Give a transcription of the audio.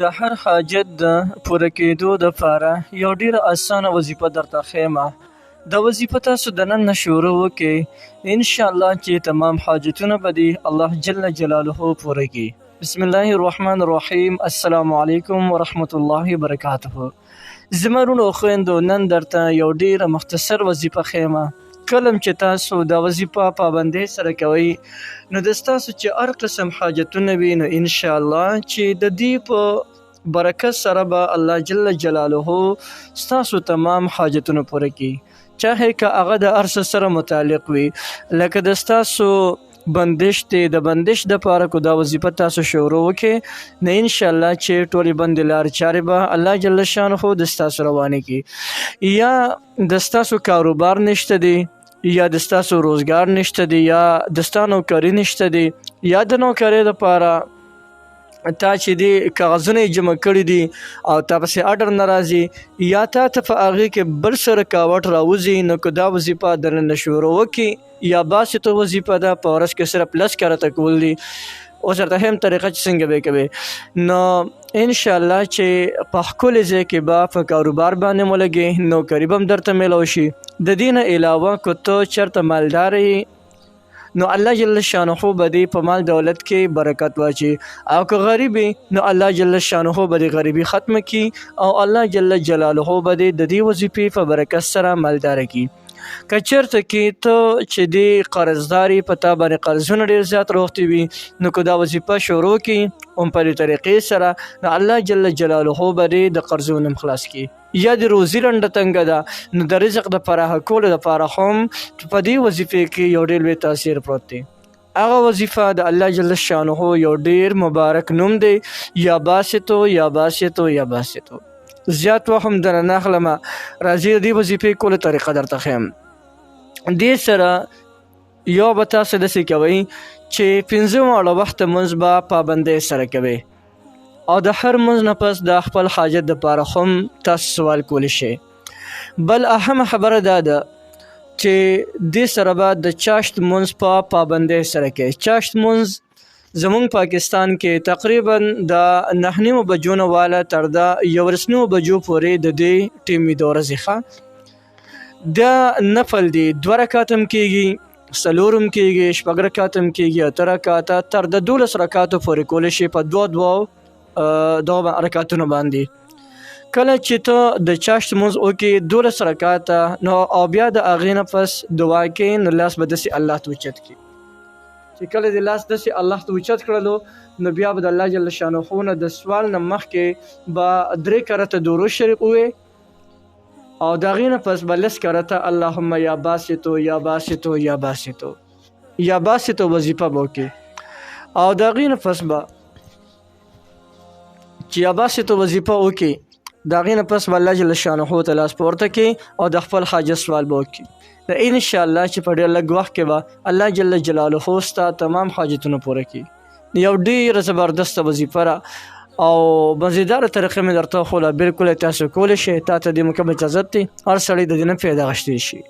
د هر حاجت د پوره کېدو دپاره یو ډېره اسانه وظیفه درته ښیمه. دا وظیفه تاسو د نن نه شروع وکړئ، انشاءالله چې تمام حاجتونه به دې الله جل جلاله پوره کړي. بسم الله الرحمن الرحیم. السلام علیکم ورحمة الله وبرکاته. زما وروڼو او خویندو، نن درته یو ډېره مختصر وظیفه ښیمه. کله چې تاسو دا وظیفه پابندۍ سره کوئ، نو د ستاسو چې هر قسم حاجتونه وي، نو انشاءالله چې د دې په برکت سره به الله جل جلاله ستاسو تمام حاجتونه پوره کړي. چاهې که هغه د هر څه سره متعلق وي، لکه د ستاسو بندش دی، د بندش دپاره کو دا وظیفه تاسو شروع وکړئ، نو انشاءالله چې ټولې بندې لارې چارې به الله جل شانه د ستاسو روانې کړي. یا د ستاسو کاروبار نشته دی، یا د ستاسو روزګار نشته دی، یا د ستا نوکري نشته دی، یا د نوکرۍ دپاره تا چې دی کاغذونه یې جمع کړي دي او تا پسې اډر نه راځي، یا تا ته په هغې کې بل څه رکاوټ راوځي، نو که دا وظیفه دننه شروع وکړي، یا باسطو وظیفه ده، په ورځ کې صرف لس کرته کول دي، اوس درته ښیم طریقه چې څنګه به یې کوې. نو انشاءالله چې په ښکلي ځای کې به په کاروبار باندې ولګې، نوکري به هم درته میلاو شي. د دې نه علاوه که ته چېرته مالدار یې، نو الله جل شانه به دې په مال دولت کې برکت واچي، او که غریب یې، نو الله جل شانه به دې غریبي ختمه کړي، او الله جل جلاله به دې د دې وظیفې په برکت سره مالداره کړي. که چېرته کې ته چې دې قرضدار یې، په تا باندې قرضونه ډېر زیات روختي وي، نو که دا وظیفه شروع کړي هم په دې طریقې سره، نو الله جل جلاله به دې د قرضونو هم خلاص کړي. یا د روزي لنډه تنګه ده، نو د رزق د فراهم کولو دپاره هم په دې وظیفې کې یو ډېر لوی تاثیر پروت دی. هغه وظیفه د الله جل شانه یو ډېر مبارک نوم دی، یا باسطو یا باسطو یا باسطو. زیات وخت هم درنه نه اخلمه، راځئ د دې وظیفې کولو طریقه درته ښیم. دې سره یو به تاسو داسې کوئ چې 5 واړه وخته لمونځ به پابندۍ سره کوئ، او د هر لمونځ نه پس د خپل حاجت دپاره هم تاسو سوال کولی شئ. بل اهمه خبره دا ده چې دې سره به د چاشت لمونځ په پابندۍ سره کوئ. چاشت لمونځ زمونږ پاکستان کې تقریبا د 9:30 بجو نه واله تر د 11:30 بجو پورې د دې ټیمې د ورځې ښه دا نفل دی. 2 رکعات هم کېږي، 4 هم کېږي، 6 رکعات هم کېږي، 8 رکعاته تر د 12 رکعاتو پورې کولی شي په 2 رکعاتونو باندې. کله چې ته د چاشت لمونځ وکړې 12 رکعاته، نو او بیا د هغې نه پس دعا کوې، نو لاس به داسې الله ته اوچت کړي. چې کله دې لاس داسې الله ته اوچت کړلو، نو بیا به د الله جل شانه نه د سوال نه مخکې به 3 کرته درود شریف ووایې، او د هغې نه پس به 10 کرته اللهم یا باسطو یا باسطو یا باسطو یا باسطو وظیفه به وکړې. او د هغې نه پس به چې یا باسطو وظیفه وکړې، د هغې نه پس به الله جل شانه ته لاس پورته کړي او د خپل حاجت سوال به وکړي. نو انشاءالله چې په ډېر لږ وخت کې به الله جل جلاله ستا تمام حاجتونه پوره کړي. یو ډېره زبردسته وظیفه ده او مزیداره طریقې مې درته وښوله، بلکل تاسو کولی شئ. تا ته دې مکمل اجازت دی، هر سړی د دې نه فایده اخیستی شي.